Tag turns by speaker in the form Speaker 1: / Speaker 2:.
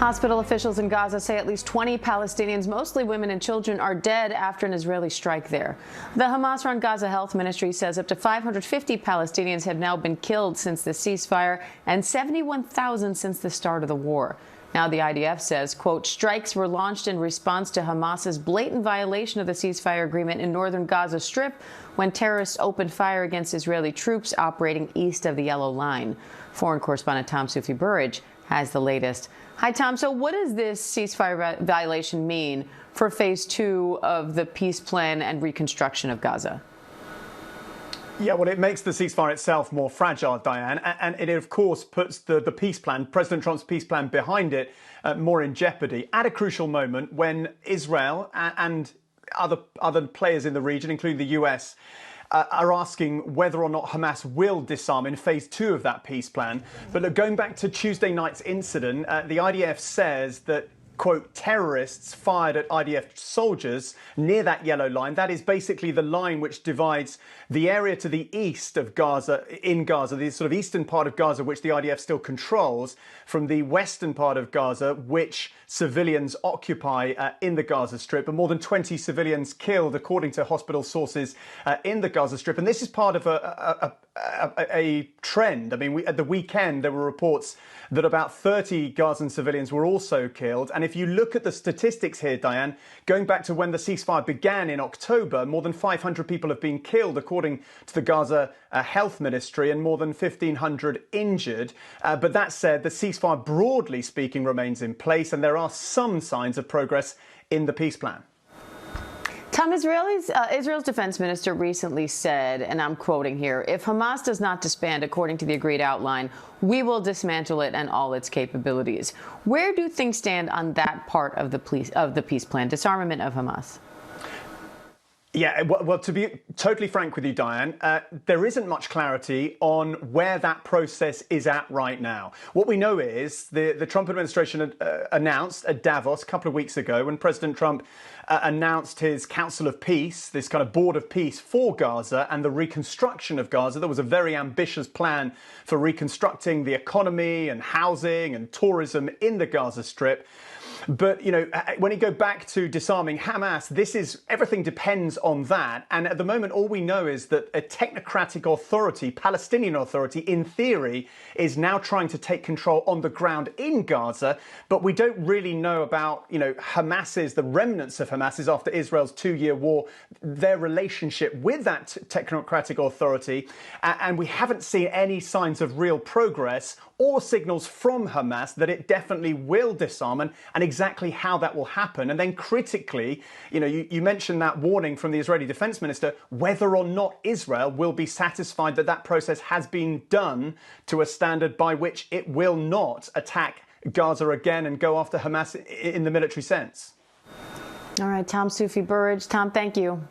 Speaker 1: Hospital officials in Gaza say at least 20 Palestinians, mostly women and children, are dead after an Israeli strike there. The Hamas-run Gaza Health Ministry says up to 550 Palestinians have now been killed since the ceasefire and 71,000 since the start of the war. Now the IDF says, quote, strikes were launched in response to Hamas's blatant violation of the ceasefire agreement in northern Gaza Strip when terrorists opened fire against Israeli troops operating east of the Yellow Line. Foreign correspondent Tom Soufi Burridge has the latest. Hi, Tom. So what does this ceasefire violation mean for phase 2 of the peace plan and reconstruction of Gaza?
Speaker 2: Yeah, well, it makes the ceasefire itself more fragile, Diane, and it, of course, puts the peace plan, President Trump's peace plan behind it, more in jeopardy at a crucial moment when Israel and other players in the region, including the US, are asking whether or not Hamas will disarm in phase 2 of that peace plan. But look, going back to Tuesday night's incident, the IDF says that, quote, terrorists fired at IDF soldiers near that yellow line. That is basically the line which divides the area to the east of Gaza, in Gaza, the sort of eastern part of Gaza, which the IDF still controls, from the western part of Gaza, which civilians occupy in the Gaza Strip. And more than 20 civilians killed, according to hospital sources in the Gaza Strip. And this is part of a trend. I mean, at the weekend, there were reports that about 30 Gazan civilians were also killed. And if you look at the statistics here, Diane, going back to when the ceasefire began in October, more than 500 people have been killed, according to the Gaza Health Ministry, and more than 1,500 injured. But that said, the ceasefire, broadly speaking, remains in place, and there are some signs of progress in the peace plan.
Speaker 1: Tom, Israel's defense minister recently said, and I'm quoting here, if Hamas does not disband according to the agreed outline, we will dismantle it and all its capabilities. Where do things stand on that part of the peace plan, disarmament of Hamas?
Speaker 2: Yeah, well, to be totally frank with you, Diane, there isn't much clarity on where that process is at right now. What we know is the Trump administration announced at Davos a couple of weeks ago, when President Trump announced his Council of Peace, this kind of board of peace for Gaza and the reconstruction of Gaza. There was a very ambitious plan for reconstructing the economy and housing and tourism in the Gaza Strip. But, you know, when you go back to disarming Hamas, everything depends on that. And at the moment, all we know is that a technocratic authority, Palestinian Authority, in theory, is now trying to take control on the ground in Gaza. But we don't really know about, you know, the remnants of Hamas's after Israel's 2-year war, their relationship with that technocratic authority. And we haven't seen any signs of real progress or signals from Hamas that it definitely will disarm, and exactly how that will happen. And then critically, you know, you mentioned that warning from the Israeli defense minister, whether or not Israel will be satisfied that that process has been done to a standard by which it will not attack Gaza again and go after Hamas in the military sense.
Speaker 1: All right, Tom Soufi Burridge. Tom, thank you.